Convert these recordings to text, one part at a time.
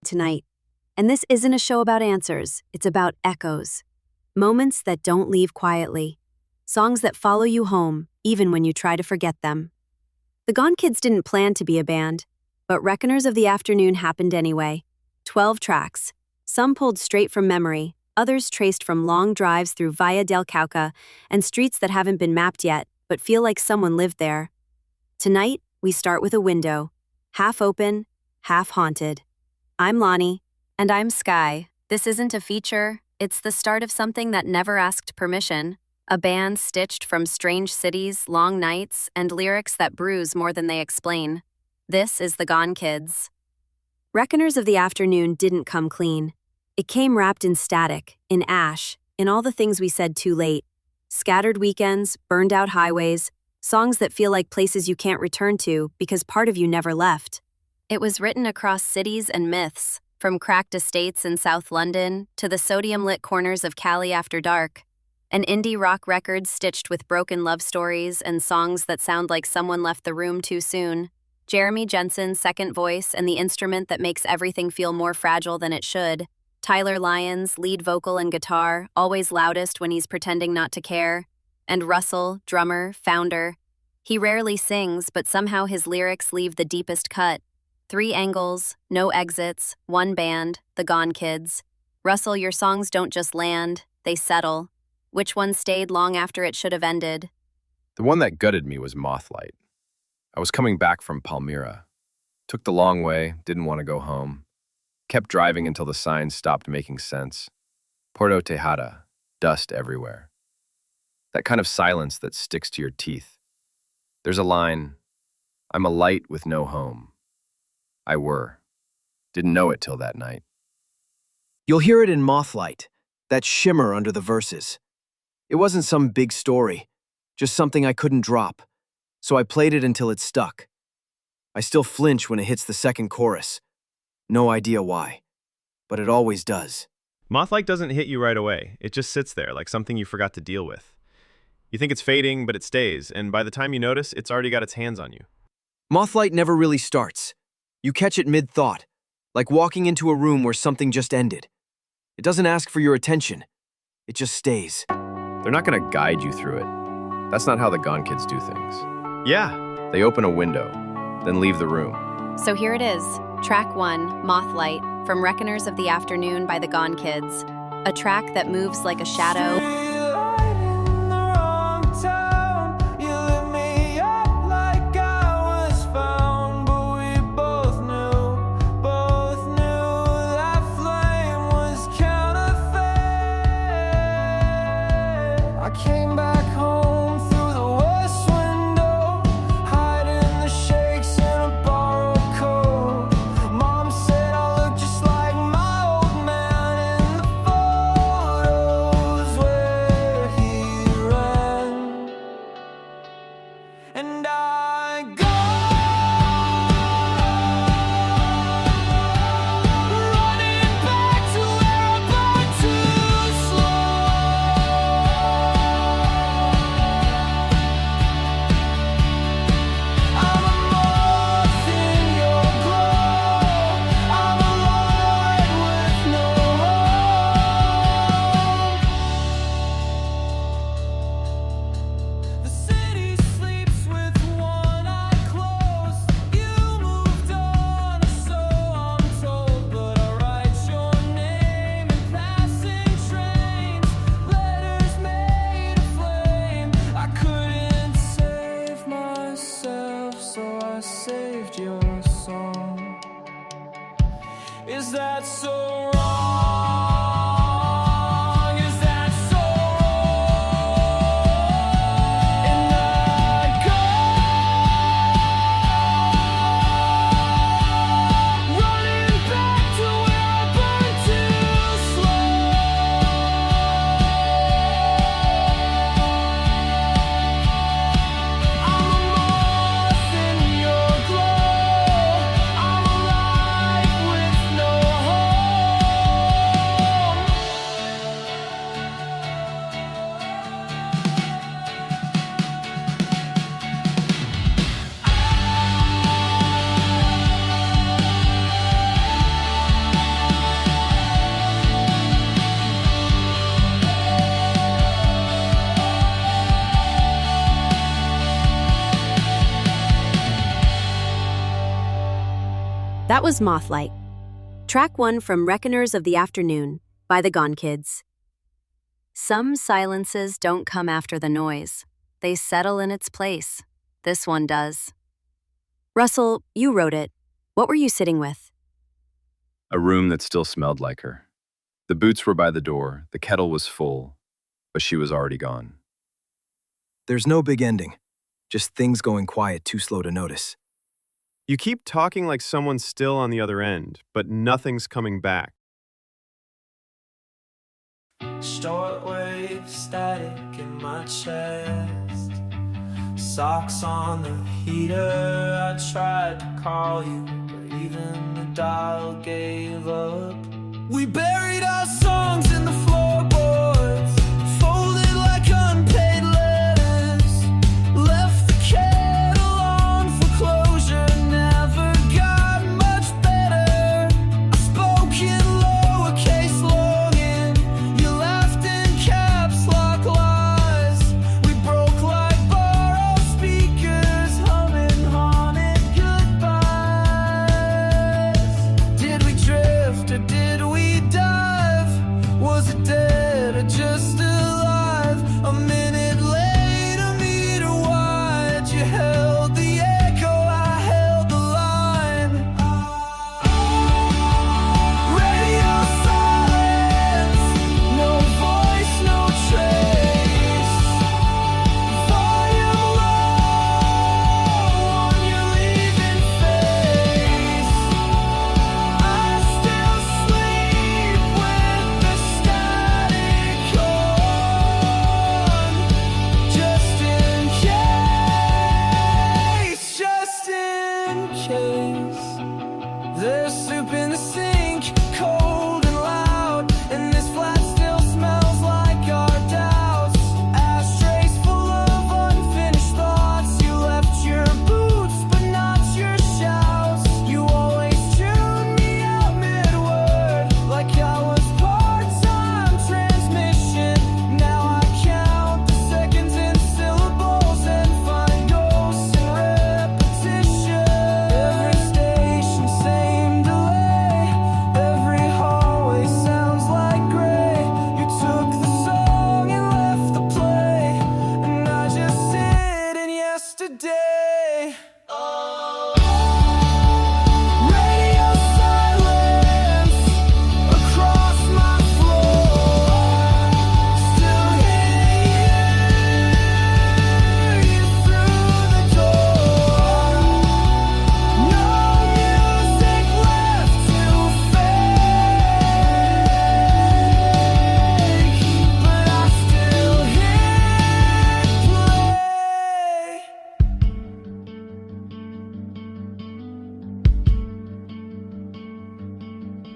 Tonight. And this isn't a show about answers, it's about echoes. Moments that don't leave quietly. Songs that follow you home, even when you try to forget them. The Gone Kids didn't plan to be a band, but Reckoners of the Afternoon happened anyway. 12 tracks. Some pulled straight from memory, others traced from long drives through Via del Cauca and streets that haven't been mapped yet, but feel like someone lived there. Tonight, we start with a window. Half open, half haunted. I'm Lonei. And I'm Skye. This isn't a feature, it's the start of something that never asked permission. A band stitched from strange cities, long nights, and lyrics that bruise more than they explain. This is the Gone Kids. Reckoners of the Afternoon didn't come clean. It came wrapped in static, in ash, in all the things we said too late. Scattered weekends, burned out highways, songs that feel like places you can't return to because part of you never left. It was written across cities and myths, from cracked estates in South London to the sodium-lit corners of Cali after dark. An indie rock record stitched with broken love stories and songs that sound like someone left the room too soon. Jeremy Jensen's second voice and the instrument that makes everything feel more fragile than it should. Tyler Lyons, lead vocal and guitar, always loudest when he's pretending not to care. And Russell, drummer, founder. He rarely sings, but somehow his lyrics leave the deepest cut. 3 angles, no exits, one band, the Gone Kids. Russell, your songs don't just land, they settle. Which one stayed long after it should have ended? The one that gutted me was Mothlight. I was coming back from Palmyra. Took the long way, didn't want to go home. Kept driving until the signs stopped making sense. Puerto Tejada, dust everywhere. That kind of silence that sticks to your teeth. There's a line, I'm a light with no home. I were. Didn't know it till that night. You'll hear it in Mothlight, that shimmer under the verses. It wasn't some big story, just something I couldn't drop, so I played it until it stuck. I still flinch when it hits the second chorus. No idea why, but it always does. Mothlight doesn't hit you right away. It just sits there like something you forgot to deal with. You think it's fading, but it stays, and by the time you notice, it's already got its hands on you. Mothlight never really starts. You catch it mid-thought, like walking into a room where something just ended. It doesn't ask for your attention. It just stays. They're not going to guide you through it. That's not how the Gone Kids do things. Yeah. They open a window, then leave the room. So here it is, track 1, Mothlight, from Reckoners of the Afternoon by the Gone Kids. A track that moves like a shadow. Is that so wrong? That was Mothlight. Track 1 from Reckoners of the Afternoon by the Gone Kids. Some silences don't come after the noise. They settle in its place. This one does. Russell, you wrote it. What were you sitting with? A room that still smelled like her. The boots were by the door, the kettle was full, but she was already gone. There's no big ending. Just things going quiet too slow to notice. You keep talking like someone's still on the other end, but nothing's coming back. Shortwave static in my chest. Socks on the heater. I tried to call you, but even the dial gave up. We buried our songs in the floorboards, folded like unpaid letters. Left the kettle on for closure, never got much better. I spoke in lowercase longing, you laughed in caps lock lies. We broke like borrowed speakers, humming haunted goodbyes. Did we drift or did we dive? Was it dead or just alive? A minute later, meter wide, you held the echo, I held the line. Radio silence, no voice, no trace. Volume low on your leaving face. I still sleep with the static on, just in case, just in case. There's soup in the sink, cold and loud, and this flat still smells like our doubts. Ashtrays full of unfinished thoughts. You left your boots, but not your shouts. You always tuned me out mid-word, like I was part-time transmission. Now I count the seconds in syllables and find ghosts in repetition. Every station, same delay. Every hallway sounds like gray. You took the song and left the play, and I just sit in yesterday. Radio silence across my floor. Still hear you through the door. No music left to fake, but I still hit play.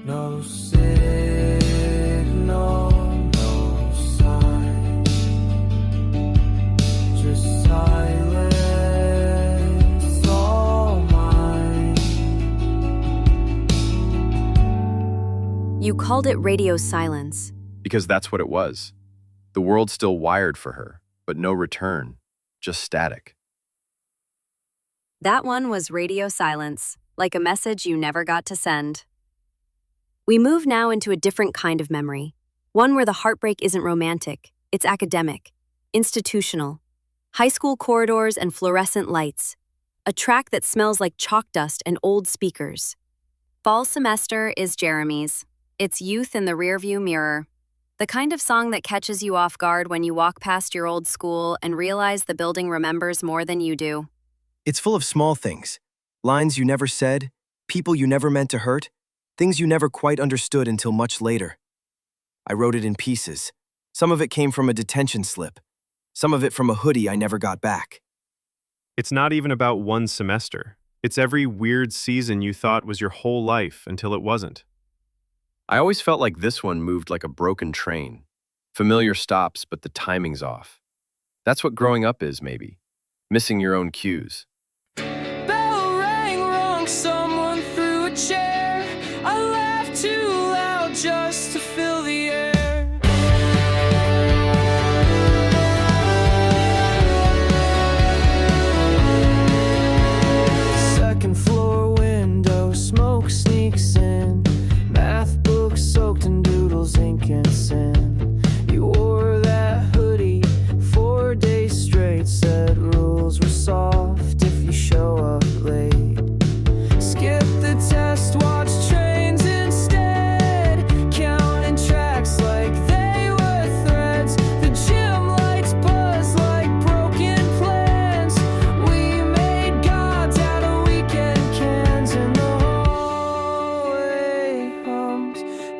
No signal, no sign, just silence, all mine. You called it radio silence. Because that's what it was. The world still wired for her, but no return, just static. That one was radio silence, like a message you never got to send. We move now into a different kind of memory, one where the heartbreak isn't romantic, it's academic, institutional. High school corridors and fluorescent lights, a track that smells like chalk dust and old speakers. Fall Semester is Jeremy's. It's youth in the rearview mirror. The kind of song that catches you off guard when you walk past your old school and realize the building remembers more than you do. It's full of small things. Lines you never said, people you never meant to hurt, things you never quite understood until much later. I wrote it in pieces. Some of it came from a detention slip. Some of it from a hoodie I never got back. It's not even about one semester. It's every weird season you thought was your whole life until it wasn't. I always felt like this one moved like a broken train. Familiar stops, but the timing's off. That's what growing up is, maybe. Missing your own cues. Bell rang wrong, someone threw a chair. I laughed too loud just to fill the air. Second floor window, smoke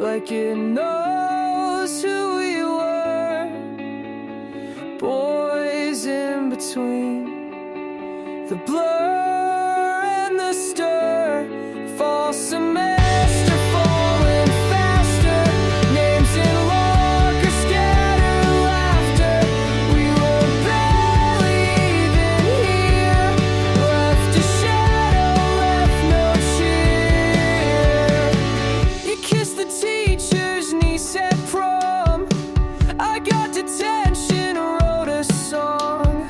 like it knows who we were. Boys in between the blur and the stir. Fall semester falling faster. Names in lockers scatter laughter. We were barely even here. Left a shadow, left no cheer. You kissed the teacher's niece at prom. I got detention, wrote a song.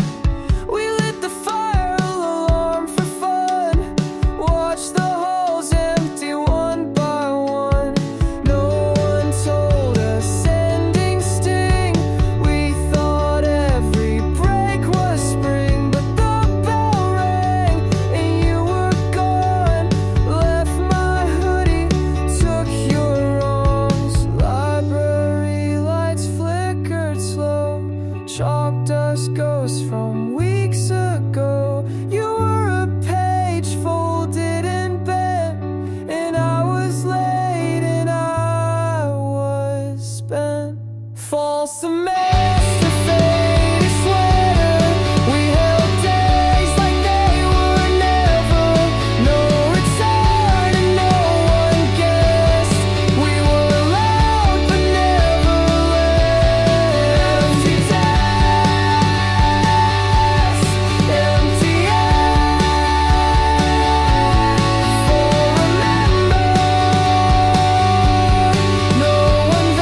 We lit the fire alarm for fun. Watch the halls empty one by one. No one told us endings sting. We thought every break was spring, but the bell rang and you were gone. Left my hoodie, took your wrongs. Library lights flickered slow. Chalk dust ghosts from weeks ago. You were a page folded in bed, and I was late and I was spent. Fall semester faded sweater. We held days like they were never. No return and no one guessed. We were loud but never left. Empty desks, empty air. For remember, no one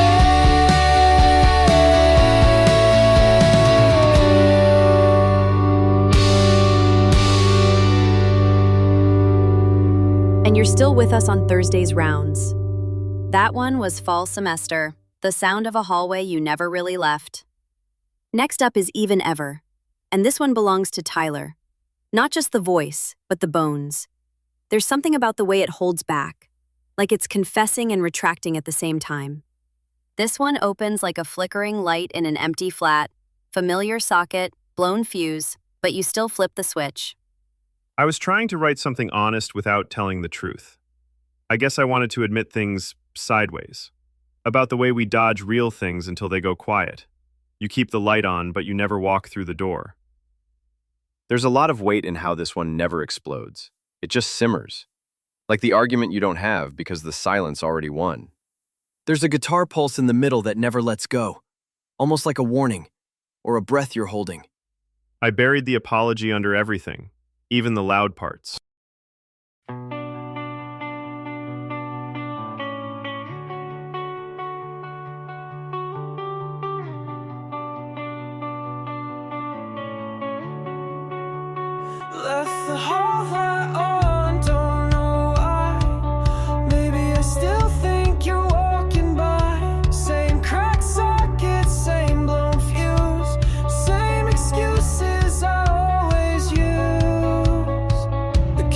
And you're still with us on Thursday's rounds. That one was Fall Semester, the sound of a hallway you never really left. Next up is Even Ever, and this one belongs to Tyler. Not just the voice, but the bones. There's something about the way it holds back, like it's confessing and retracting at the same time. This one opens like a flickering light in an empty flat, familiar socket, blown fuse, but you still flip the switch. I was trying to write something honest without telling the truth. I guess I wanted to admit things sideways. About the way we dodge real things until they go quiet. You keep the light on, but you never walk through the door. There's a lot of weight in how this one never explodes. It just simmers. Like the argument you don't have because the silence already won. There's a guitar pulse in the middle that never lets go, almost like a warning, or a breath you're holding. I buried the apology under everything, even the loud parts. Left the hall light on, don't know why. Maybe I still think you're walking by. Same cracked socket, same blown fuse, same excuses I always use. The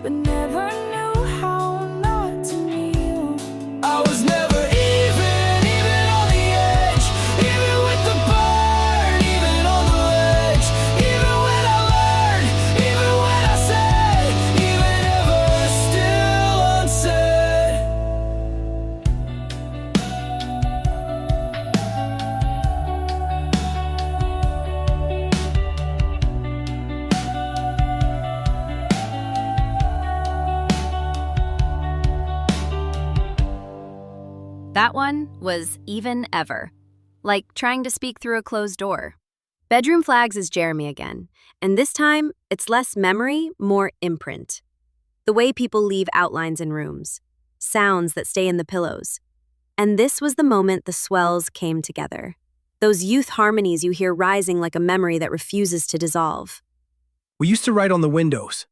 but never knew how not to kneel. I was never even on the edge, even with the burn, even on the ledge, even when I learned, even when I said, even ever still unsaid. That one was even ever, like trying to speak through a closed door. Bedroom Flags is Jeremy again, and this time it's less memory, more imprint. The way people leave outlines in rooms, sounds that stay in the pillows. And this was the moment the swells came together. Those youth harmonies you hear rising like a memory that refuses to dissolve. We used to write on the windows.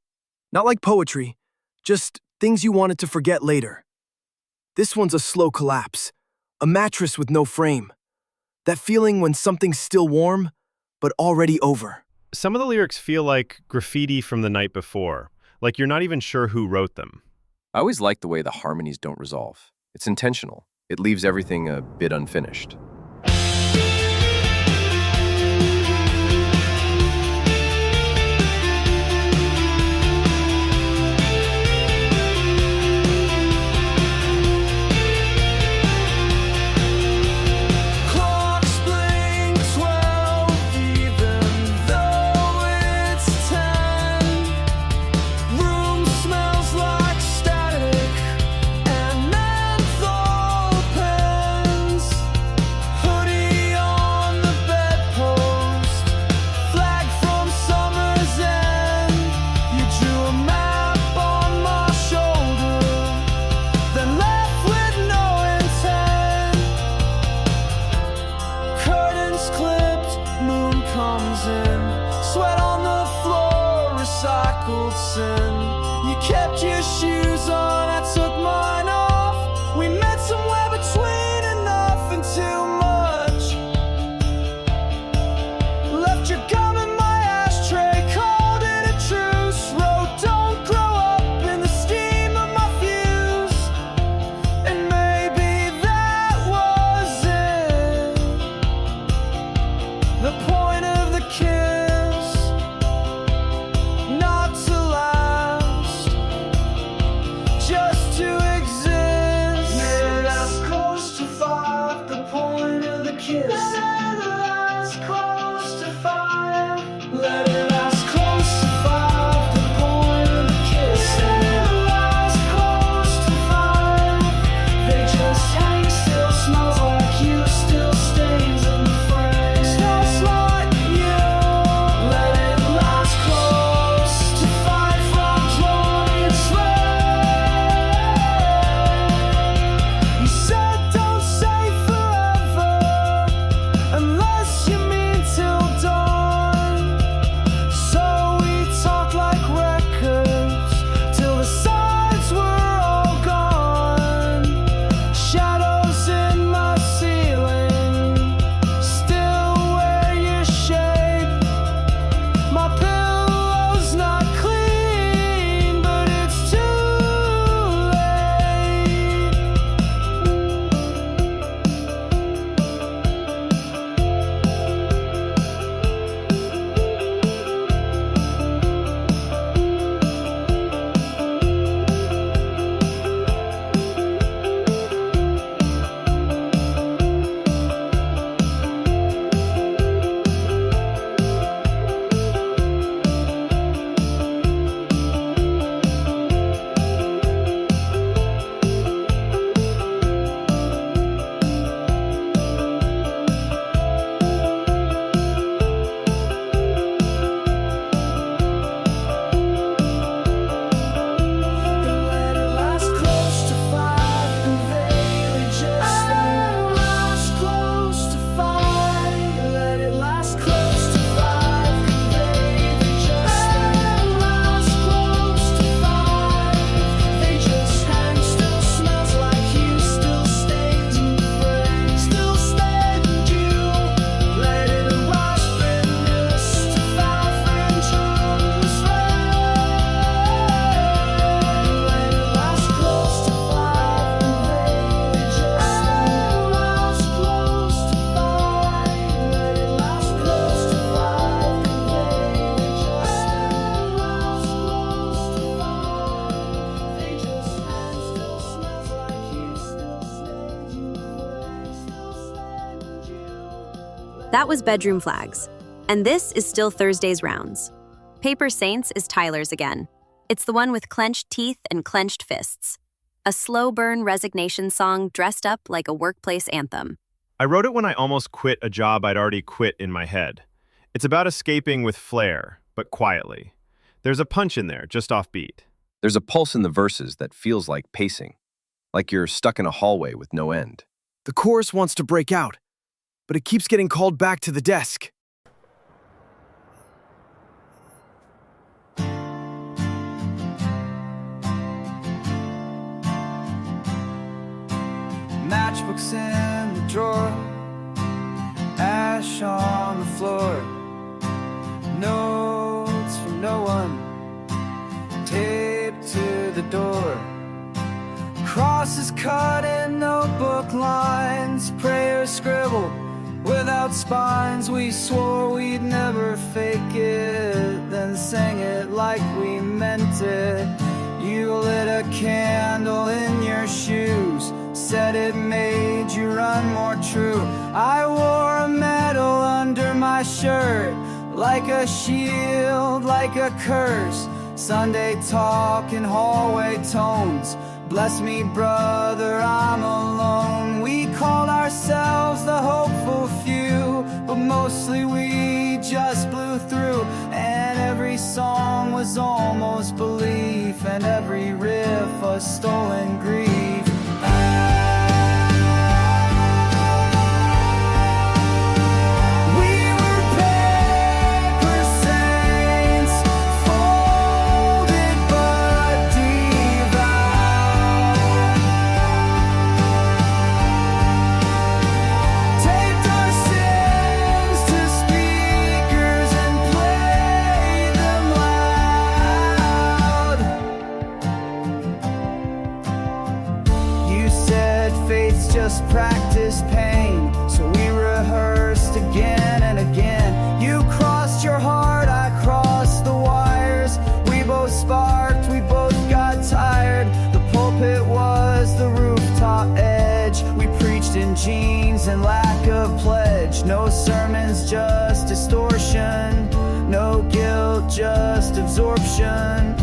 Not like poetry, just things you wanted to forget later. This one's a slow collapse, a mattress with no frame. That feeling when something's still warm, but already over. Some of the lyrics feel like graffiti from the night before, like you're not even sure who wrote them. I always like the way the harmonies don't resolve. It's intentional. It leaves everything a bit unfinished. Clocks blink 12, even though it's 10. Room smells like static and menthol pens. Hoodie on the bedpost, flag from summer's end. You drew a map on my shoulder, then left with no intent. Curtains clipped, moon comes in. Sweat on the floor, recycled sin. You kept your shoes on, I took mine off. We met somewhere between enough and too much. Left your gum in my ashtray, called it a truce. Wrote, don't grow up in the steam of my fuse. And maybe that was it, the point of the kiss, not to last. That was Bedroom Flags. And this is still Thursday's Rounds. Paper Saints is Tyler's again. It's the one with clenched teeth and clenched fists. A slow burn resignation song dressed up like a workplace anthem. I wrote it when I almost quit a job I'd already quit in my head. It's about escaping with flair, but quietly. There's a punch in there, just off beat. There's a pulse in the verses that feels like pacing, like you're stuck in a hallway with no end. The chorus wants to break out, but it keeps getting called back to the desk. Matchbooks in the drawer, ash on the floor, notes from no one, taped to the door, crosses cut in notebook lines, prayers scribbled without spines. We swore we'd never fake it, then sang it like we meant it. You lit a candle in your shoes, said it made you run more true. I wore a medal under my shirt, like a shield, like a curse. Sunday talk in hallway tones, bless me brother, I'm alone. We called ourselves the hopeful few, but mostly we just blew through. And every song was almost belief, and every riff a stolen grief. Just practice pain, so we rehearsed again and again. You crossed your heart, I crossed the wires. We both sparked, we both got tired. The pulpit was the rooftop edge. We preached in jeans and lack of pledge. No sermons, just distortion. No guilt, just absorption.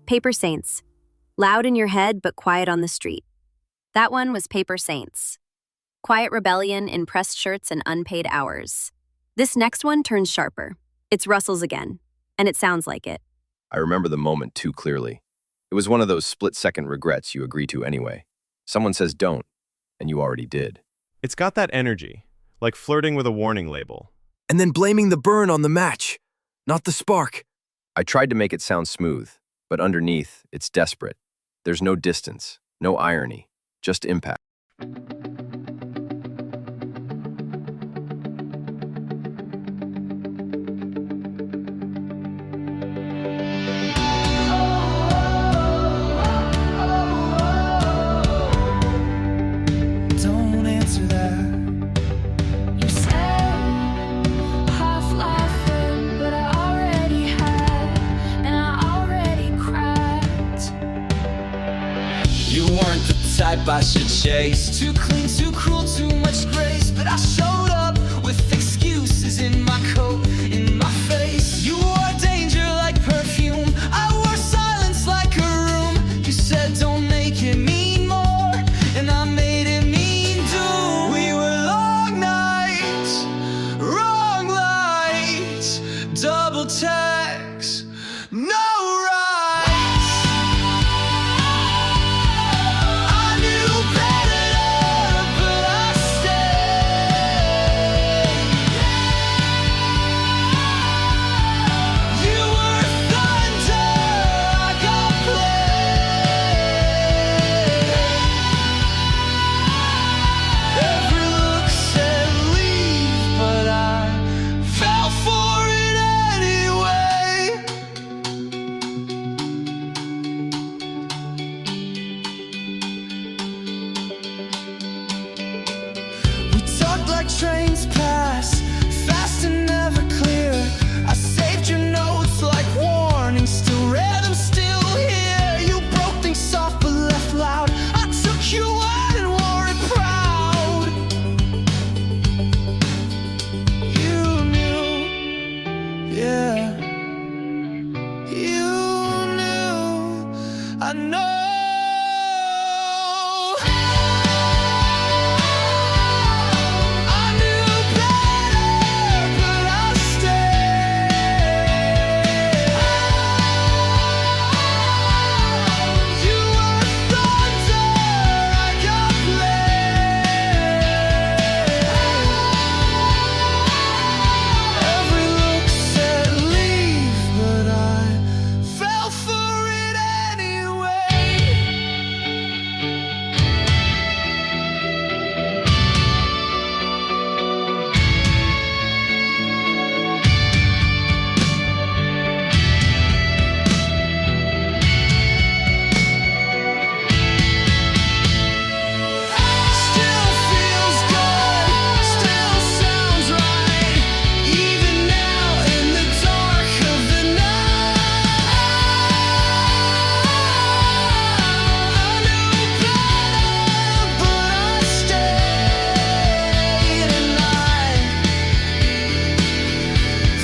Paper Saints. Loud in your head, but quiet on the street. That one was Paper Saints. Quiet rebellion in pressed shirts and unpaid hours. This next one turns sharper. It's Russell's again, and it sounds like it. I remember the moment too clearly. It was one of those split-second regrets you agree to anyway. Someone says don't, and you already did. It's got that energy, like flirting with a warning label. And then blaming the burn on the match, not the spark. I tried to make it sound smooth, but underneath, it's desperate. There's no distance, no irony, just impact. Don't answer that. You said half laughing, but I already had, and I already cracked. You weren't the type I should chase. Too clean, too cruel, too much grace. But I showed up with excuses in my coat, in my face. You wore danger like perfume. I wore silence like a room. You said don't make it mean more, and I made it mean doom. We were long nights, wrong lights, double tax, no rights. I knew better, but I stayed. You were thunder, I got played. Every look said leave, but I fell for it anyway. We talked like trains pass, fast and never clear. I saved your notes like warnings, still read them, still here. You broke things soft but left loud. I took your word and wore it proud. You knew, yeah. You knew, I know. I knew better, but I stayed. You were thunder, I got played. Every look said leave, but I fell for it anyway. Still feels good, still sounds right, even now in the dark of the night. I knew better, but I stayed, and I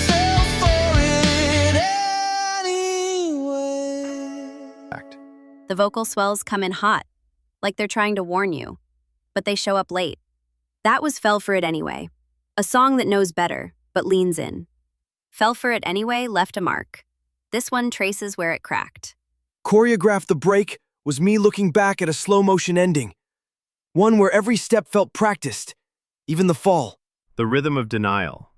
fell for it anyway. Fact. The vocal swells come in hot, like they're trying to warn you, but they show up late. That was Fell for It Anyway, a song that knows better, but leans in. Fell for It Anyway left a mark. This one traces where it cracked. Choreograph the Break was me looking back at a slow-motion ending. One where every step felt practiced, even the fall. The rhythm of denial.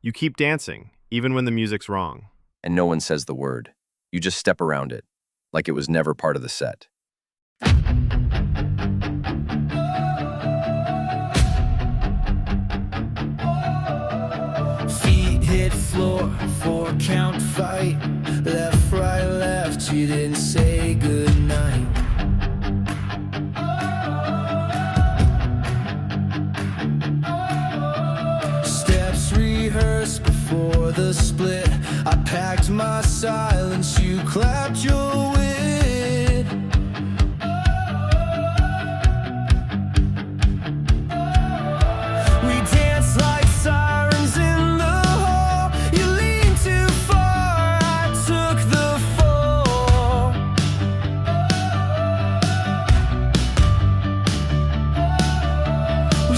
You keep dancing, even when the music's wrong. And no one says the word. You just step around it, like it was never part of the set. Feet hit floor, 4-count fight. Left, right, left, you didn't say goodnight. Steps rehearsed before the split. I packed my silence, you clapped your wit. We danced like sirens in the hall. You leaned too far, I took the fall. We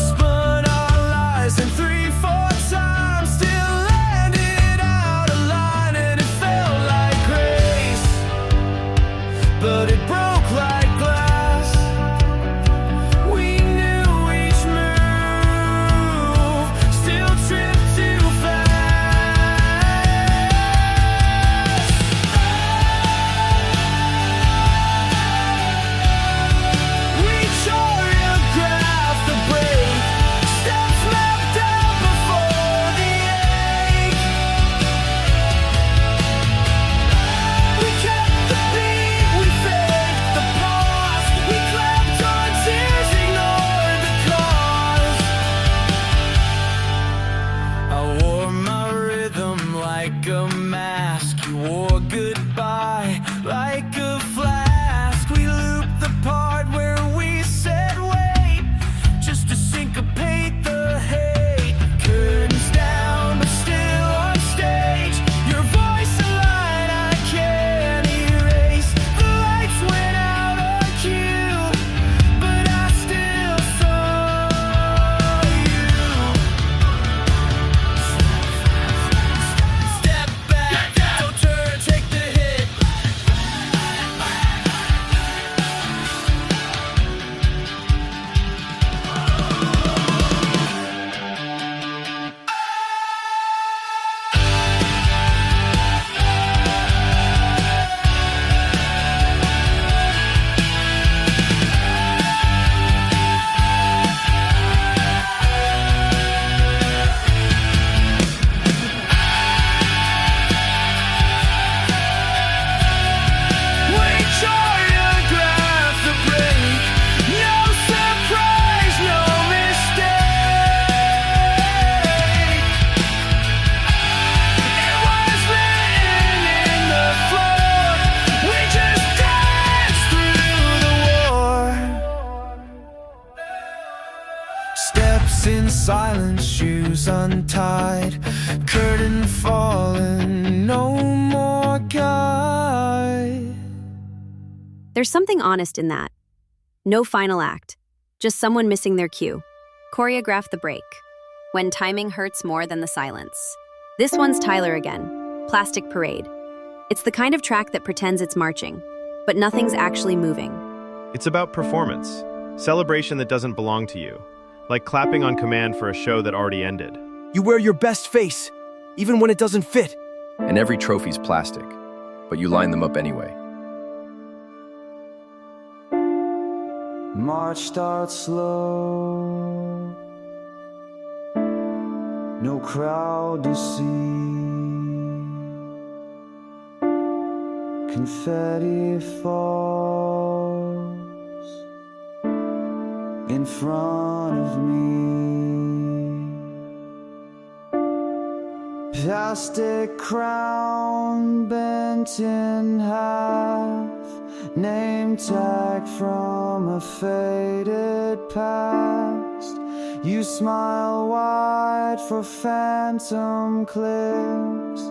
tide, curtain falling, no more guide. There's something honest in that. No final act, just someone missing their cue. Choreograph the Break. When timing hurts more than the silence. This one's Tyler again. Plastic Parade. It's the kind of track that pretends it's marching, but nothing's actually moving. It's about performance, celebration that doesn't belong to you, like clapping on command for a show that already ended. You wear your best face, even when it doesn't fit. And every trophy's plastic, but you line them up anyway. March starts slow, no crowd to see. Confetti falls in front of me. Plastic crown bent in half, name tag from a faded past. You smile wide for phantom clips,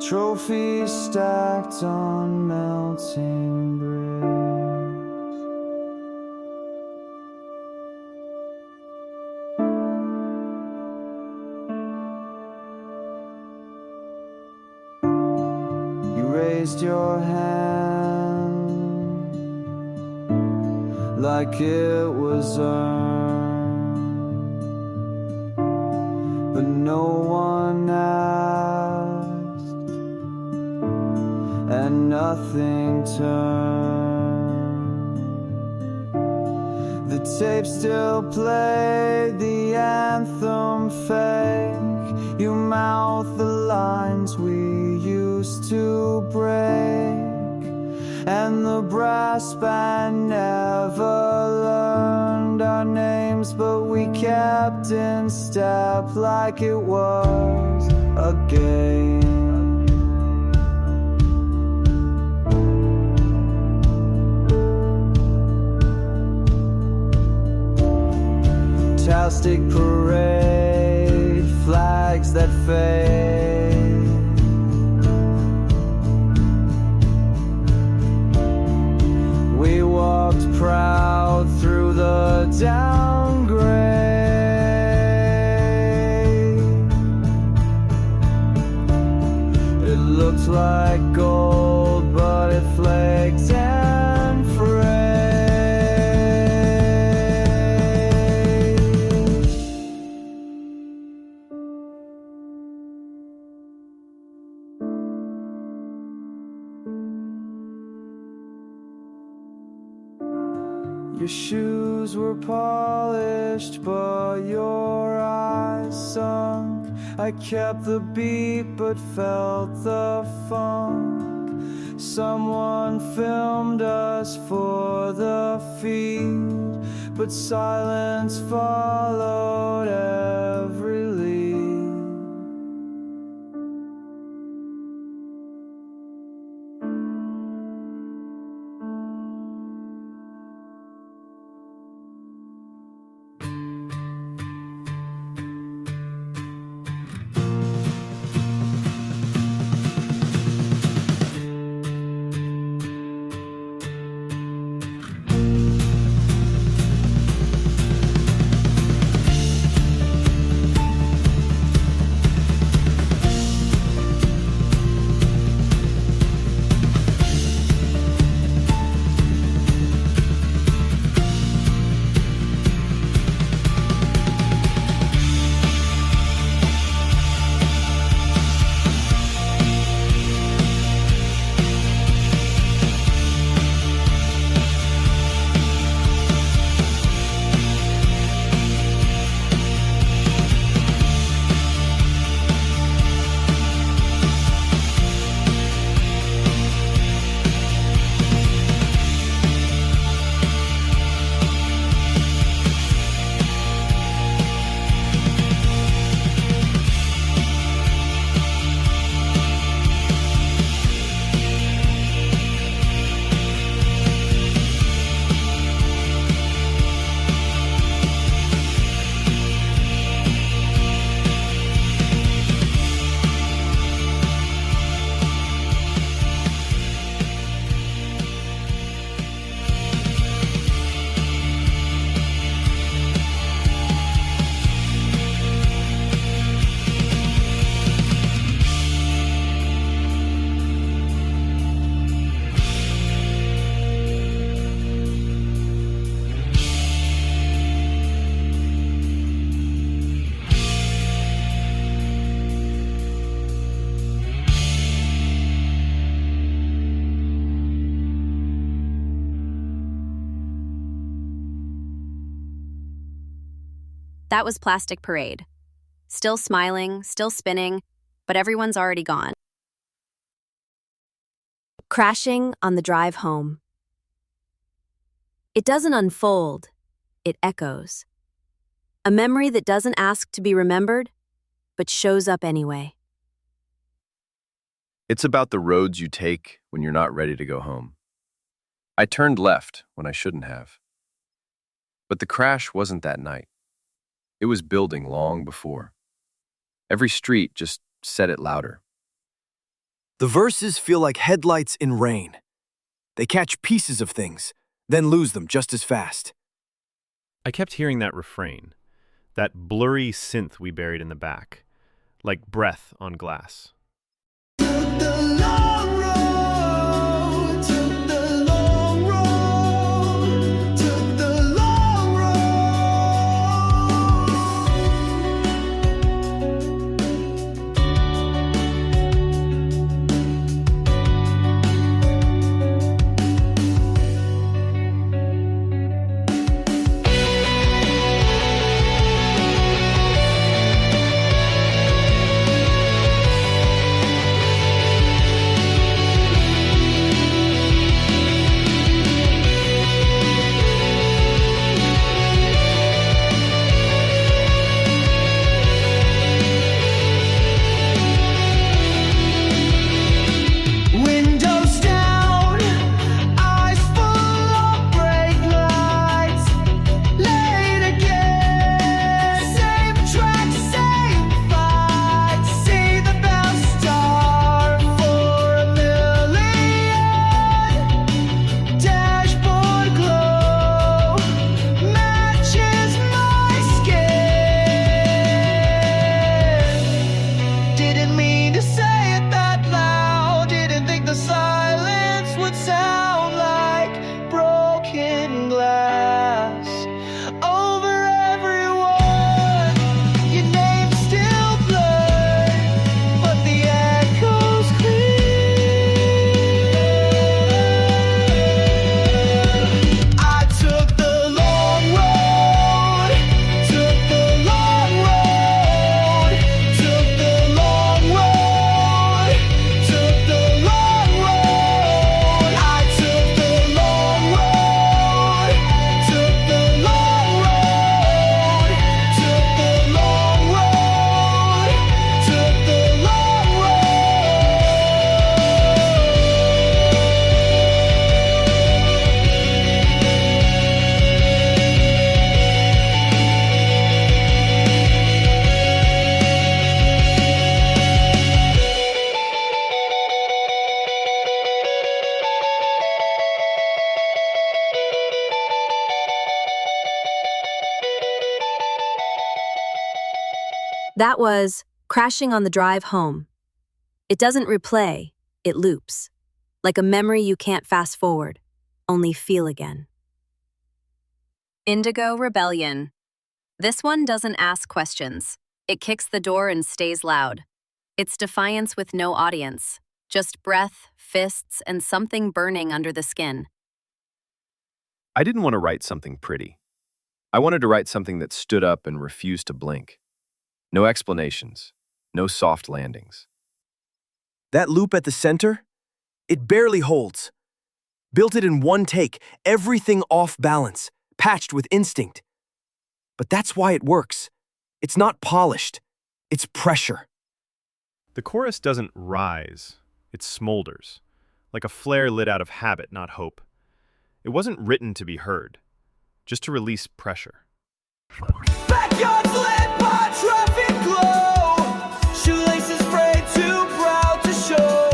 trophies stacked on melting bricks. You raised your hand like it was earned, but no one asked, and nothing turned. The tape still played the anthem fake. You mouth the lines we used to break, and the brass band never learned our names, but we kept in step like it was a game. Plastic parade, flags that fade. We walked proud through the downgrade. It looked like gold, but it flaked and frayed. Your shoes were polished, but your eyes sunk. I kept the beat, but felt the funk. Someone filmed us for the feed, but silence followed every lead. That was Plastic Parade. Still smiling, still spinning, but everyone's already gone. Crashing on the drive home. It doesn't unfold, it echoes. A memory that doesn't ask to be remembered, but shows up anyway. It's about the roads you take when you're not ready to go home. I turned left when I shouldn't have. But the crash wasn't that night. It was building long before. Every street just said it louder. The verses feel like headlights in rain. They catch pieces of things, then lose them just as fast. I kept hearing that refrain, that blurry synth we buried in the back, like breath on glass. That was Crashing on the Drive Home. It doesn't replay, it loops. Like a memory you can't fast forward, only feel again. Indigo Rebellion. This one doesn't ask questions. It kicks the door and stays loud. It's defiance with no audience, just breath, fists, and something burning under the skin. I didn't want to write something pretty. I wanted to write something that stood up and refused to blink. No explanations, no soft landings. That loop at the center? It barely holds. Built it in one take, everything off balance, patched with instinct. But that's why it works. It's not polished. It's pressure. The chorus doesn't rise, it smolders, like a flare lit out of habit, not hope. It wasn't written to be heard, just to release pressure. Backyards lit by traffic glow. Shoelaces frayed, too proud to show.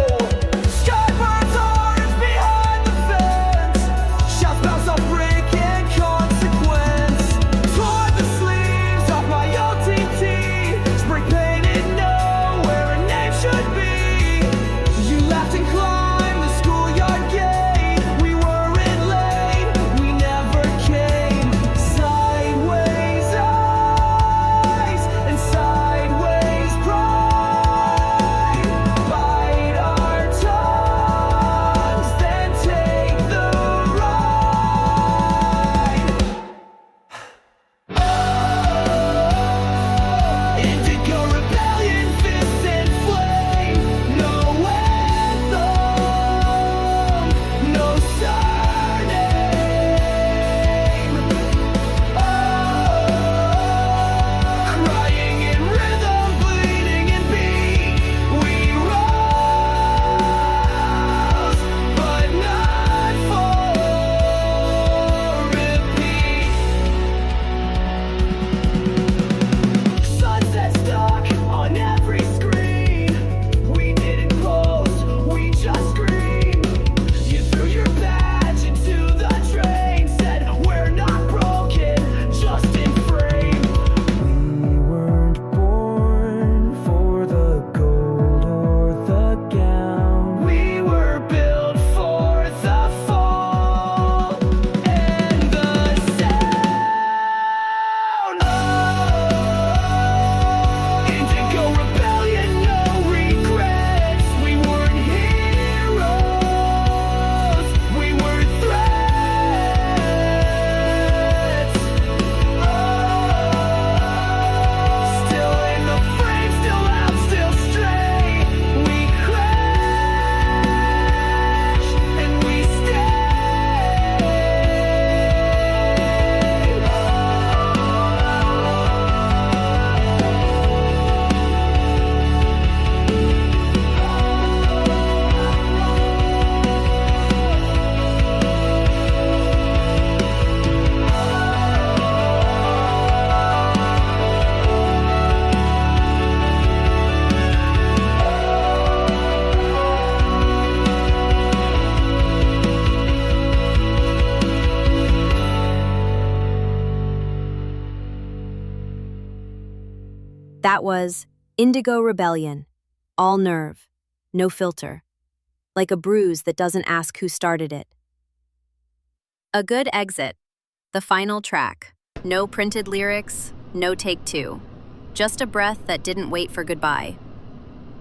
Sky burns orange behind the fence. Shots bounce off brick in consequence. Tore the sleeves off my OTT. Spray painted nowhere a name should be. You laughed and climbed the schoolyard gate. We weren't late, we never came. Sideways up. That was Indigo Rebellion. All nerve, no filter. Like a bruise that doesn't ask who started it. A Good Exit, the final track. No printed lyrics, no take two. Just a breath that didn't wait for goodbye.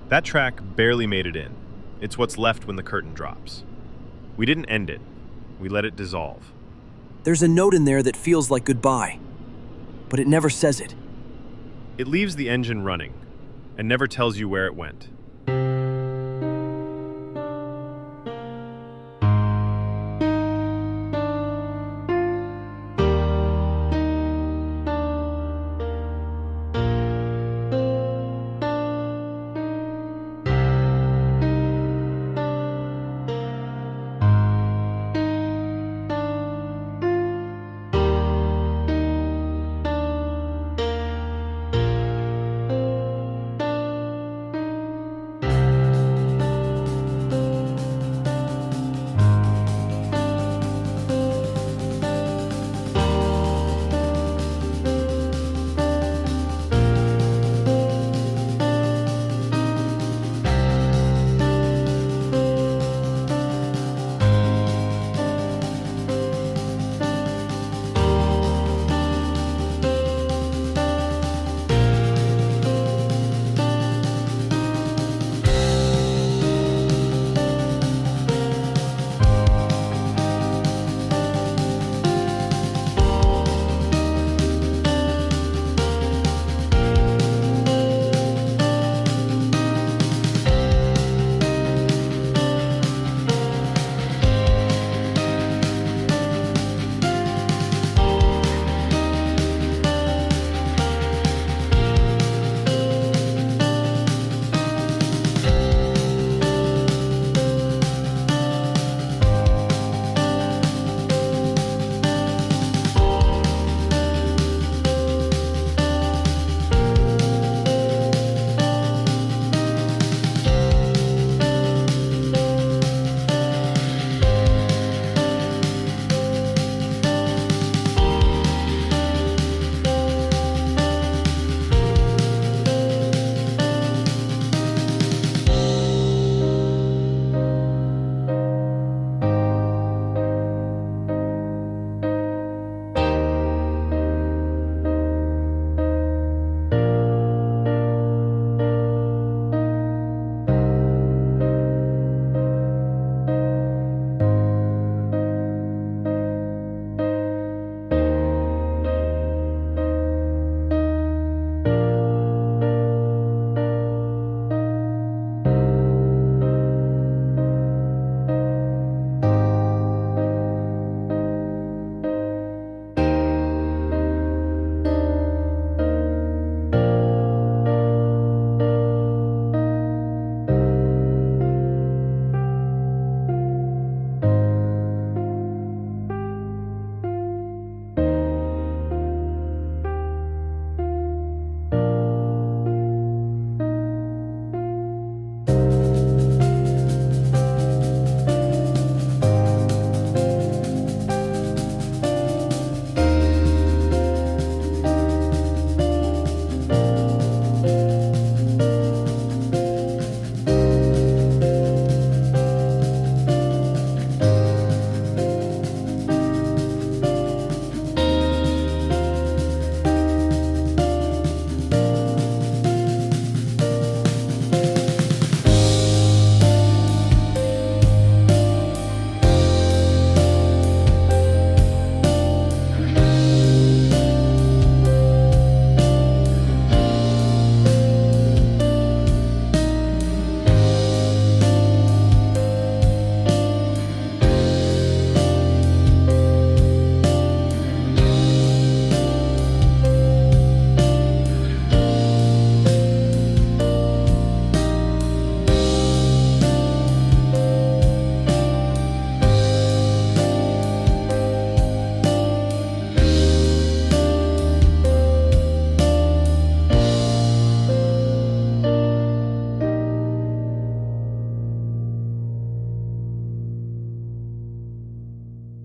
That track barely made it in. It's what's left when the curtain drops. We didn't end it. We let it dissolve. There's a note in there that feels like goodbye, but it never says it. It leaves the engine running and never tells you where it went.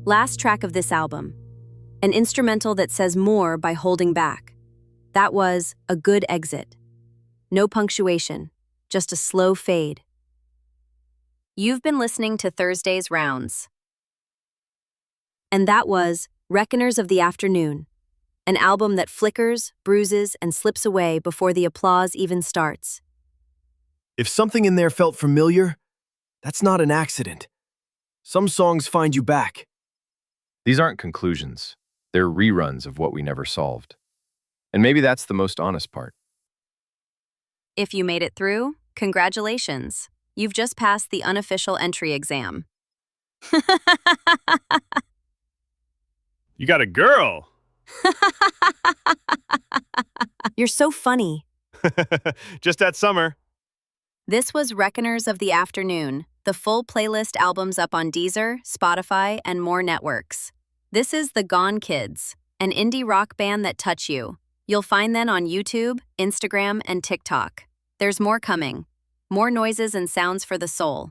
Last track of this album, an instrumental that says more by holding back. That was A Good Exit, No punctuation, just a slow fade. You've been listening to Thursday's Rounds. And that was Reckoners of the Afternoon, an album that flickers, bruises, and slips away before the applause even starts. If something in there felt familiar, that's not an accident. Some songs find you back. These aren't conclusions. They're reruns of what we never solved. And maybe that's the most honest part. If you made it through, congratulations. You've just passed the unofficial entry exam. You got a girl! You're so funny. Just that summer. This was Reckoners of the Afternoon, the full playlist albums up on Deezer, Spotify, and more networks. This is The Gone Kids, an indie rock band that touch you. You'll find them on YouTube, Instagram, and TikTok. There's more coming. More noises and sounds for the soul.